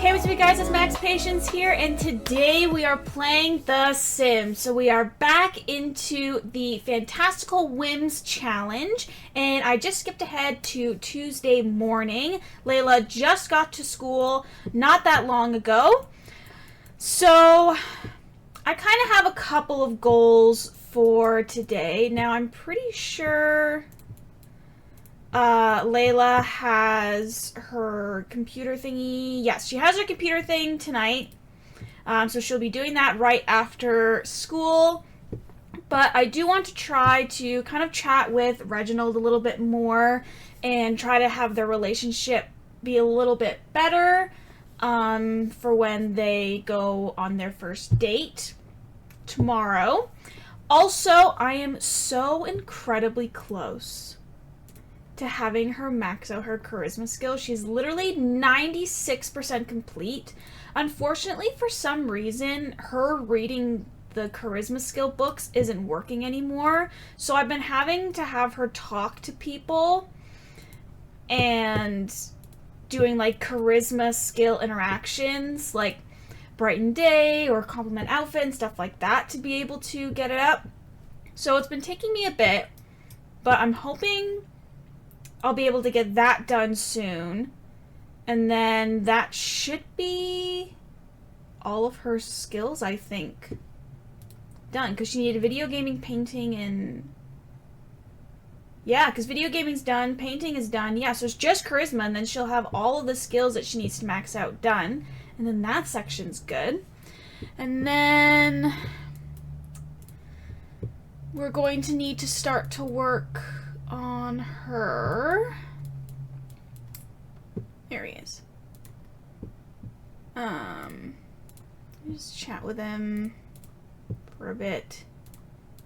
Hey, what's up, you guys? It's Max Patience here, and today we are playing The Sims. So we are back into the Fantastical Whims challenge, and I just skipped ahead to Tuesday morning. Layla just got to school not that long ago. So I kind of have a couple of goals for today. Now, I'm pretty sure Layla has her computer thingy. Yes, she has her computer thing tonight. So she'll be doing that right after school. But I do want to try to kind of chat with Reginald a little bit more and try to have their relationship be a little bit better for when they go on their first date tomorrow. Also, I am so incredibly close to having her max out her charisma skill. She's literally 96% complete. Unfortunately, for some reason, her reading the charisma skill books isn't working anymore. So I've been having to have her talk to people and doing like charisma skill interactions, like brighten day or compliment outfit and stuff like that to be able to get it up. So it's been taking me a bit, but I'm hoping I'll be able to get that done soon. And then that should be all of her skills, I think, done. Because she needed video gaming, painting, and... yeah, because video gaming's done, painting is done. Yeah, so it's just charisma, and then she'll have all of the skills that she needs to max out done. And then that section's good. And then we're going to need to start to work on her. There he is. Just chat with him for a bit.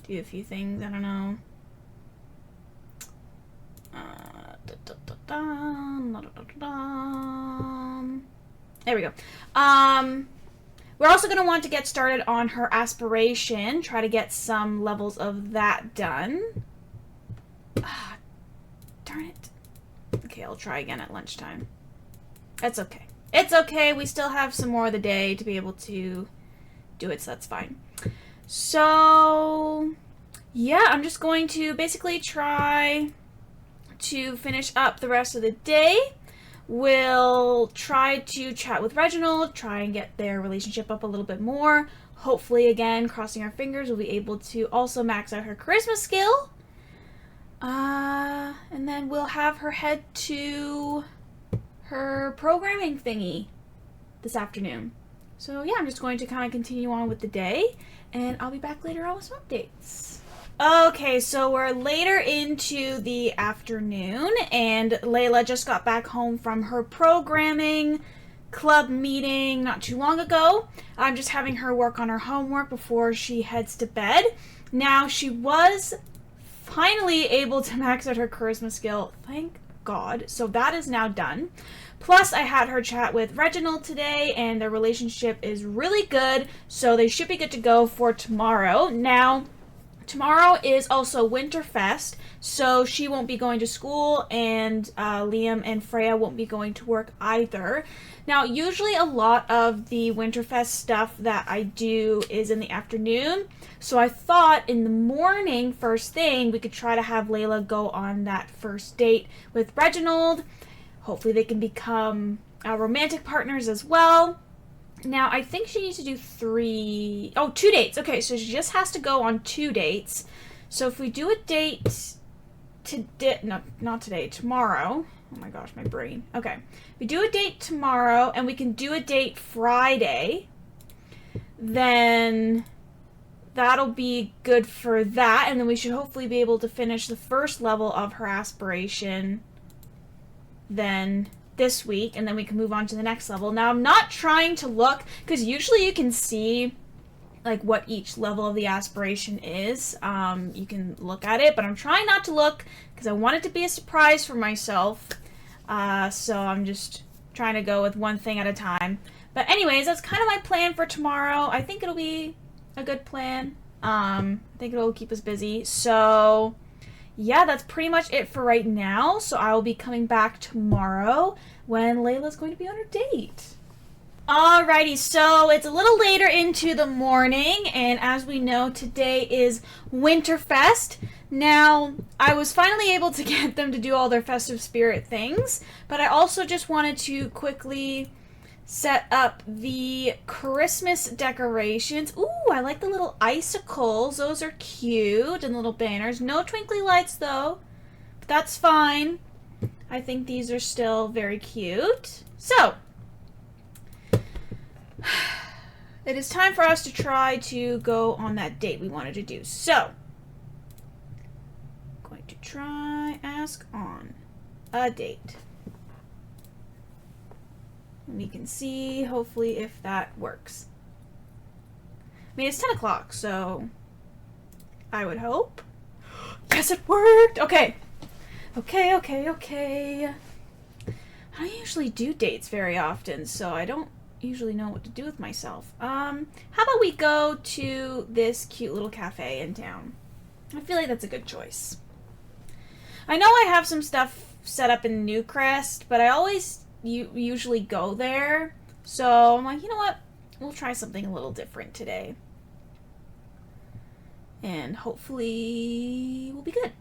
Do a few things, I don't know. There we go. We're also going to want to get started on her aspiration. Try to get some levels of that done. Ah, darn it. Okay, I'll try again at lunchtime. That's okay. It's okay. We still have some more of the day to be able to do it, so that's fine. So, yeah, I'm just going to basically try to finish up the rest of the day. We'll try to chat with Reginald, try and get their relationship up a little bit more. Hopefully, again, crossing our fingers, we'll be able to also max out her charisma skill. And then we'll have her head to her programming thingy this afternoon. So yeah, I'm just going to kind of continue on with the day, and I'll be back later on with some updates. Okay, so we're later into the afternoon, and Layla just got back home from her programming club meeting not too long ago. I'm just having her work on her homework before she heads to bed. Now, she was finally able to max out her charisma skill, thank God. So that is now done. Plus, I had her chat with Reginald today, and their relationship is really good, so they should be good to go for tomorrow. Now, tomorrow is also Winterfest, so she won't be going to school, and Liam and Freya won't be going to work either. Now, usually a lot of the Winterfest stuff that I do is in the afternoon, so I thought in the morning, first thing, we could try to have Layla go on that first date with Reginald. Hopefully they can become romantic partners as well. Now, I think she needs to do 2 dates. Okay, so she just has to go on 2 dates. So if we do a date today, no, not today, tomorrow. Oh my gosh, my brain. Okay. We do a date tomorrow, and we can do a date Friday. Then that'll be good for that, and then we should hopefully be able to finish the first level of her aspiration then this week, and then we can move on to the next level. Now, I'm not trying to look, because usually you can see like what each level of the aspiration is. You can look at it, but I'm trying not to look because I want it to be a surprise for myself. So I'm just trying to go with one thing at a time. But anyways, that's kind of my plan for tomorrow. I think it'll be a good plan. I think it'll keep us busy. So yeah, that's pretty much it for right now. So I will be coming back tomorrow when Layla's going to be on her date. Alrighty, so it's a little later into the morning, and as we know, today is Winterfest. Now, I was finally able to get them to do all their festive spirit things, but I also just wanted to quickly set up the Christmas decorations. Ooh, I like the little icicles. Those are cute, and little banners. No twinkly lights, though, but that's fine. I think these are still very cute. So, it is time for us to try to go on that date we wanted to do. So, I'm going to try ask on a date. And we can see, hopefully, if that works. I mean, it's 10 o'clock, so I would hope. Yes, it worked! Okay. Okay. I don't usually do dates very often, so I don't usually know what to do with myself. How about we go to this cute little cafe in town? I feel like that's a good choice. I know I have some stuff set up in Newcrest, but I always usually go there. So I'm like, you know what? We'll try something a little different today. And hopefully we'll be good.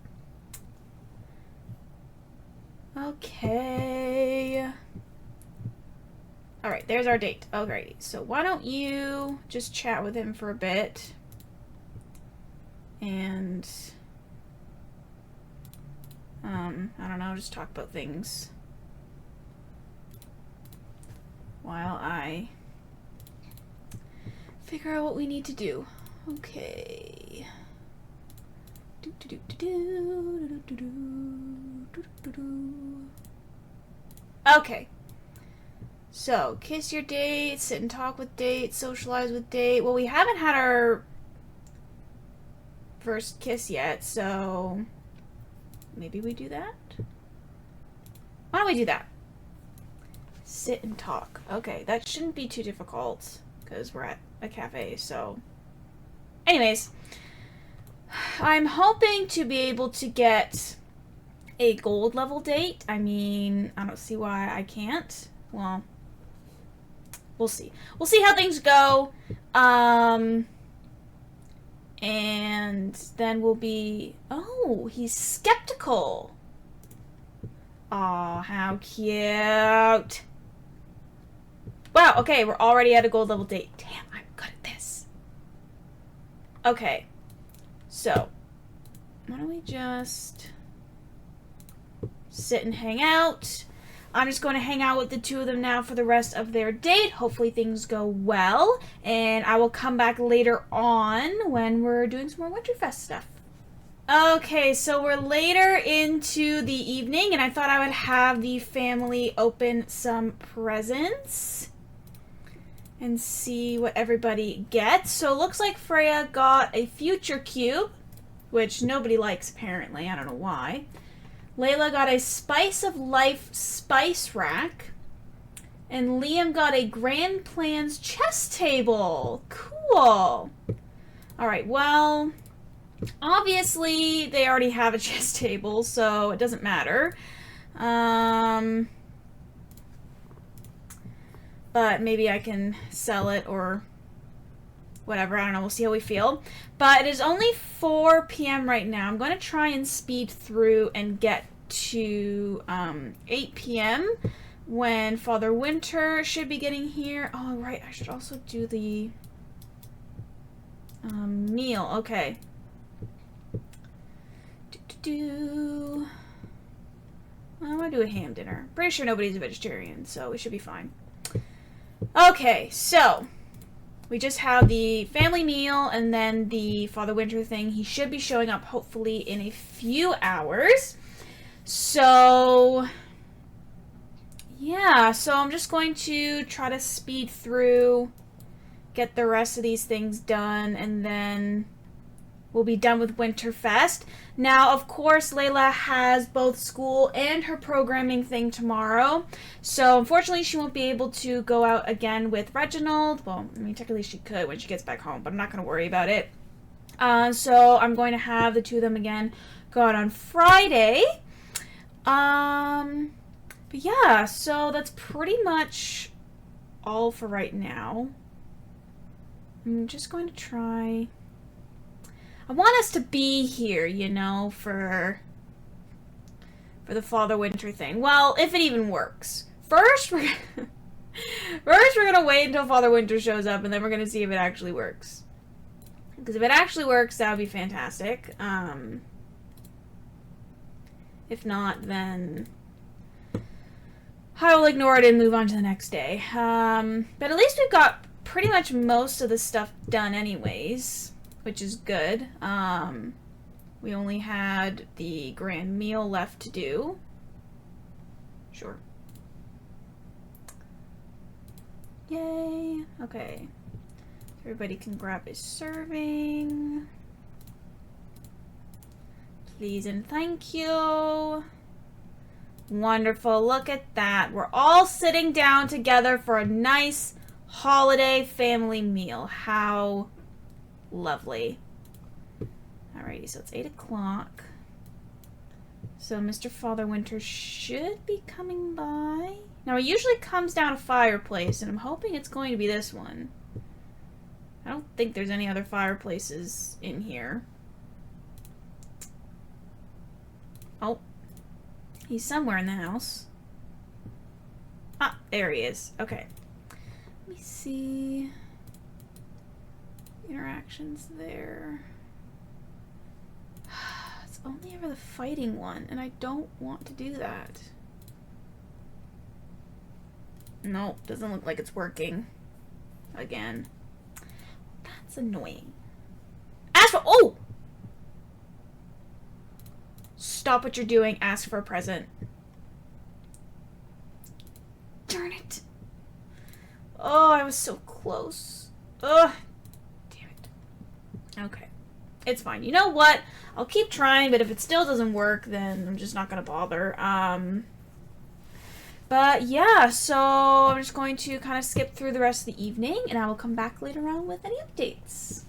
Okay. Alright, there's our date. Alrighty, so why don't you just chat with him for a bit. And, I don't know, just talk about things while I figure out what we need to do. Okay. Okay. So, kiss your date, sit and talk with date, socialize with date. Well, we haven't had our first kiss yet, so maybe we do that? Why don't we do that? Sit and talk. Okay, that shouldn't be too difficult because we're at a cafe, so. Anyways, I'm hoping to be able to get a gold level date. I mean, I don't see why I can't. Well, we'll see. We'll see how things go. And then we'll be... Oh, he's skeptical. Aw, how cute. Wow, okay, we're already at a gold level date. Damn, I'm good at this. Okay. So, why don't we just sit and hang out? I'm just going to hang out with the two of them now for the rest of their date. Hopefully things go well. And I will come back later on when we're doing some more Winterfest stuff. Okay, so we're later into the evening, and I thought I would have the family open some presents and see what everybody gets. So it looks like Freya got a future cube, which nobody likes apparently. I don't know why. Layla got a Spice of Life spice rack. And Liam got a Grand Plans chess table. Cool. Alright, well, obviously they already have a chess table, so it doesn't matter. But maybe I can sell it or whatever. I don't know. We'll see how we feel. But it is only 4 p.m. right now. I'm going to try and speed through and get to 8 p.m. when Father Winter should be getting here. Oh, right. I should also do the meal. Okay. I want to do a ham dinner. Pretty sure nobody's a vegetarian, so we should be fine. Okay, so we just have the family meal and then the Father Winter thing. He should be showing up hopefully in a few hours. So, yeah, so I'm just going to try to speed through, get the rest of these things done, and then we'll be done with Winterfest. Now, of course, Layla has both school and her programming thing tomorrow. So, unfortunately, she won't be able to go out again with Reginald. Well, I mean, technically she could when she gets back home, but I'm not going to worry about it. So, I'm going to have the two of them again go out on Friday. But yeah, so that's pretty much all for right now. I'm just going to try... I want us to be here, you know, for the Father Winter thing. Well, if it even works. First, we're gonna wait until Father Winter shows up, and then we're gonna see if it actually works. Because if it actually works, that would be fantastic. If not, then I will ignore it and move on to the next day. But at least we've got pretty much most of the stuff done anyways, which is good. We only had the grand meal left to do. Sure. Yay. Okay. Everybody can grab a serving. Please and thank you. Wonderful. Look at that. We're all sitting down together for a nice holiday family meal. How lovely. Alrighty, so it's 8 o'clock. So Mr. Father Winter should be coming by. Now, he usually comes down a fireplace, and I'm hoping it's going to be this one. I don't think there's any other fireplaces in here. Oh. He's somewhere in the house. Ah, there he is. Okay. Let me see. Interactions there. It's only ever the fighting one, and I don't want to do that. Nope, doesn't look like it's working. Again. That's annoying. Ask for— oh! Stop what you're doing. Ask for a present. Darn it. Oh, I was so close. Ugh. Damn it. Okay. It's fine. You know what? I'll keep trying, but if it still doesn't work, then I'm just not going to bother. But yeah, so I'm just going to kind of skip through the rest of the evening, and I will come back later on with any updates.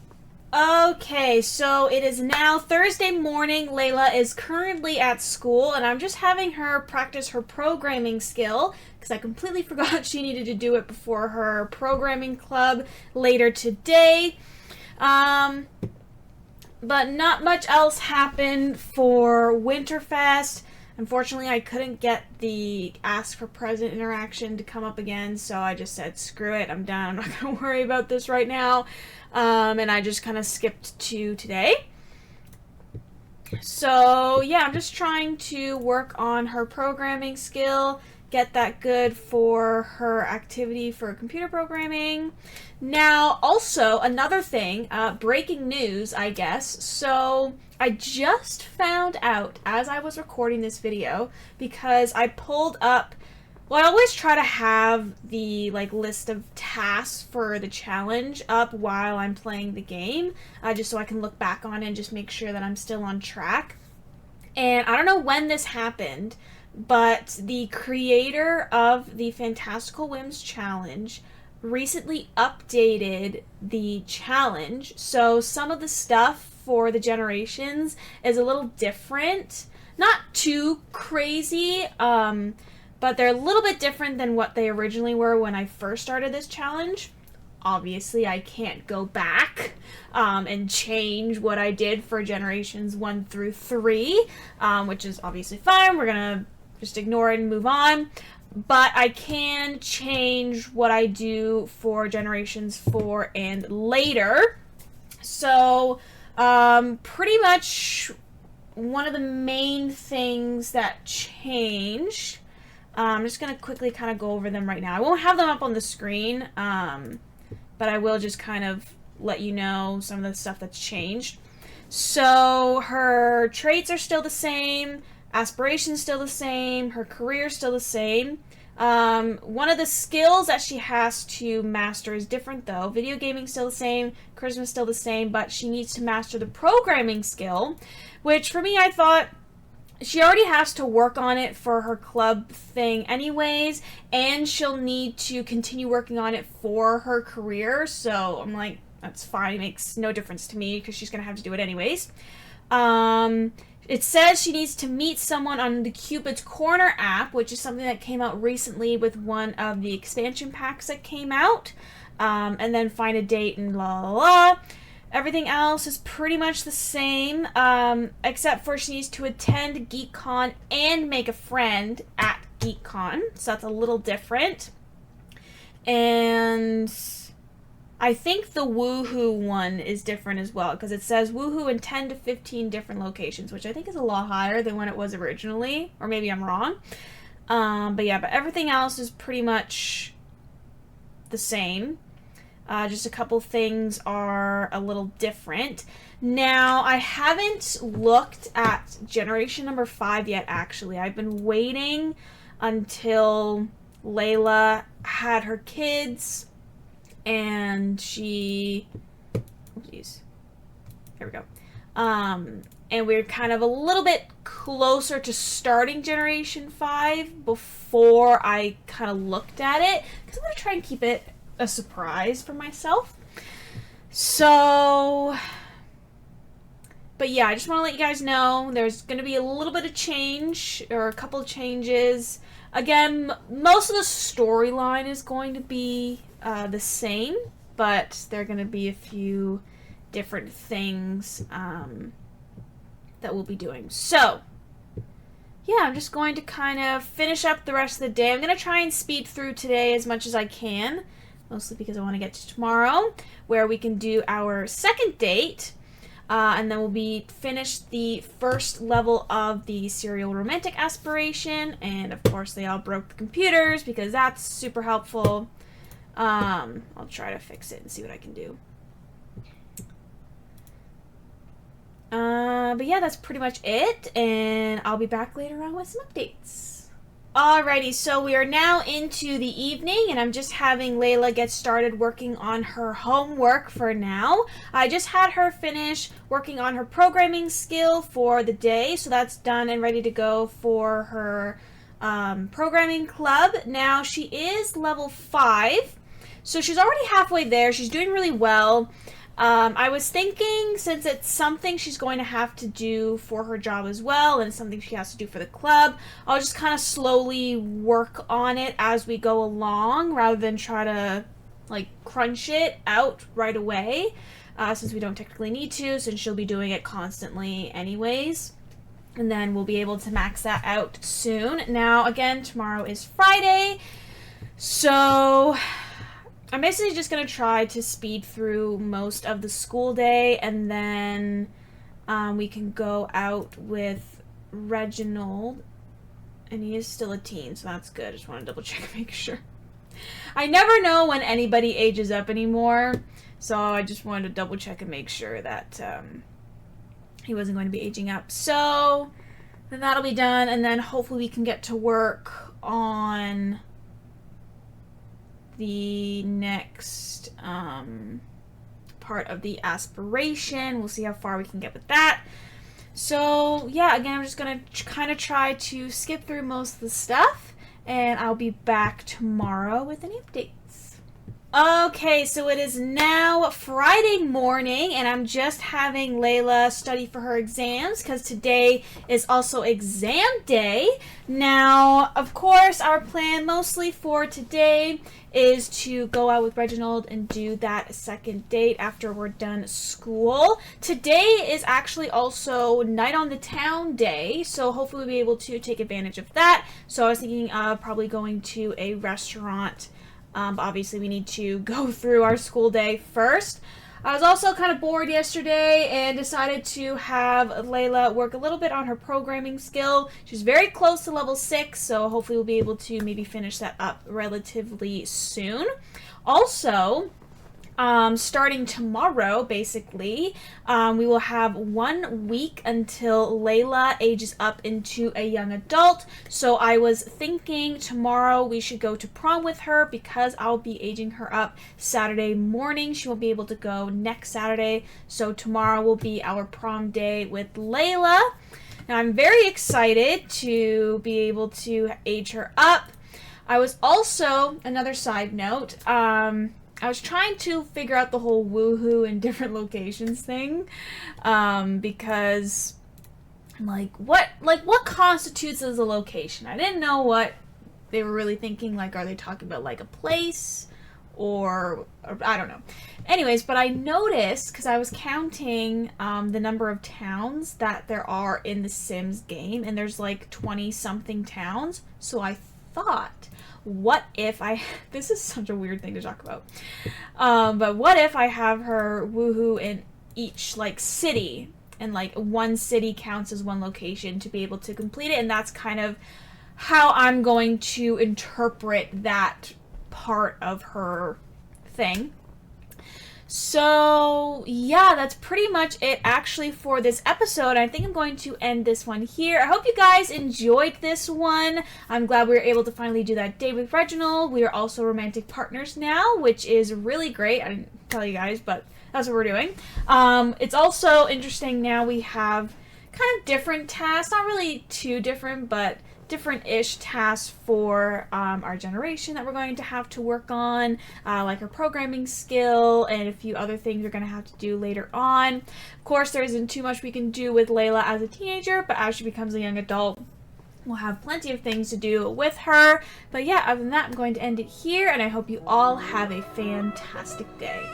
Okay, so it is now Thursday morning. Layla is currently at school, and I'm just having her practice her programming skill, because I completely forgot she needed to do it before her programming club later today. But not much else happened for Winterfest. Unfortunately, I couldn't get the ask for present interaction to come up again, so I just said, screw it, I'm done. I'm not going to worry about this right now. And I just kind of skipped to today. So, yeah, I'm just trying to work on her programming skill, get that good for her activity for computer programming. Now, also, another thing, breaking news, I guess. So, I just found out as I was recording this video, because I pulled up, well, I always try to have the, list of tasks for the challenge up while I'm playing the game, just so I can look back on it and just make sure that I'm still on track. And I don't know when this happened, but the creator of the Fantastical Whims challenge recently updated the challenge, so some of the stuff for the generations is a little different. Not too crazy, but they're a little bit different than what they originally were when I first started this challenge. Obviously, I can't go back and change what I did for generations 1 through 3, which is obviously fine. We're gonna just ignore it and move on. But I can change what I do for generations 4 and later. So, pretty much one of the main things that changed, I'm just going to quickly kind of go over them right now. I won't have them up on the screen, but I will just kind of let you know some of the stuff that's changed. So her traits are still the same, aspirations still the same, her career still the same. One of the skills that she has to master is different though. Video gaming still the same, charisma still the same, but she needs to master the programming skill, which for me I thought she already has to work on it for her club thing anyways, and she'll need to continue working on it for her career, so I'm like, that's fine, it makes no difference to me because she's gonna have to do it anyways. It says she needs to meet someone on the Cupid's Corner app, which is something that came out recently with one of the expansion packs that came out. And then find a date and la la la. Everything else is pretty much the same, except for she needs to attend GeekCon and make a friend at GeekCon. So that's a little different. And I think the Woohoo one is different as well, because it says Woohoo in 10 to 15 different locations, which I think is a lot higher than when it was originally, or maybe I'm wrong. But everything else is pretty much the same. Just a couple things are a little different. Now, I haven't looked at generation number 5 yet, actually. I've been waiting until Layla had her kids and she... Oops, there we go. And we're kind of a little bit closer to starting generation 5 before I kind of looked at it, because I'm going to try and keep it a surprise for myself. So, but yeah, I just want to let you guys know there's going to be a little bit of change, or a couple of changes. Again, most of the storyline is going to be the same, but there are going to be a few different things that we'll be doing. So, yeah, I'm just going to kind of finish up the rest of the day. I'm going to try and speed through today as much as I can, mostly because I want to get to tomorrow, where we can do our second date, and then we'll be finished the first level of the serial romantic aspiration, and of course they all broke the computers, because that's super helpful. I'll try to fix it and see what I can do. But yeah, that's pretty much it, and I'll be back later on with some updates. Alrighty, so we are now into the evening, and I'm just having Layla get started working on her homework for now. I just had her finish working on her programming skill for the day, so that's done and ready to go for her programming club. Now, she is level 5, so she's already halfway there. She's doing really well. I was thinking, since it's something she's going to have to do for her job as well, and it's something she has to do for the club, I'll just kind of slowly work on it as we go along, rather than try to, like, crunch it out right away, since we don't technically need to, since she'll be doing it constantly anyways. And then we'll be able to max that out soon. Now, again, tomorrow is Friday, so I'm basically just going to try to speed through most of the school day, and then we can go out with Reginald, and he is still a teen, so that's good. I just want to double check and make sure. I never know when anybody ages up anymore, so I just wanted to double check and make sure that he wasn't going to be aging up. So then that'll be done, and then hopefully we can get to work on the next part of the aspiration. We'll see how far we can get with that. So yeah, again, I'm just gonna kind of try to skip through most of the stuff, and I'll be back tomorrow with any updates. Okay, so it is now Friday morning, and I'm just having Layla study for her exams, because today is also exam day. Now, of course, our plan mostly for today is to go out with Reginald and do that second date after we're done school. Today is actually also Night on the Town day, so hopefully we'll be able to take advantage of that. So I was thinking of probably going to a restaurant. But obviously we need to go through our school day first. I was also kind of bored yesterday and decided to have Layla work a little bit on her programming skill. She's very close to level 6, so hopefully we'll be able to maybe finish that up relatively soon. Also, starting tomorrow, basically, we will have 1 week until Layla ages up into a young adult. So I was thinking tomorrow we should go to prom with her, because I'll be aging her up Saturday morning. She won't be able to go next Saturday. So tomorrow will be our prom day with Layla. Now I'm very excited to be able to age her up. I was also, another side note, I was trying to figure out the whole woohoo in different locations thing, because like what constitutes as a location. I didn't know what they were really thinking. Like, are they talking about like a place or I don't know. Anyways, but I noticed, because I was counting the number of towns that there are in the Sims game, and there's like 20 something towns. So I thought, what if I, this is such a weird thing to talk about, but what if I have her woohoo in each like city, and like one city counts as one location to be able to complete it, and that's kind of how I'm going to interpret that part of her thing. So yeah, that's pretty much it actually for this episode. I think I'm going to end this one here. I hope you guys enjoyed this one. I'm glad we were able to finally do that date with Reginald. We are also romantic partners now, which is really great. I didn't tell you guys, but that's what we're doing. It's also interesting now we have kind of different tasks, not really too different, but different-ish tasks for our generation that we're going to have to work on, like her programming skill and a few other things we're going to have to do later on. Of course, there isn't too much we can do with Layla as a teenager, but as she becomes a young adult, we'll have plenty of things to do with her. But yeah, other than that, I'm going to end it here, and I hope you all have a fantastic day.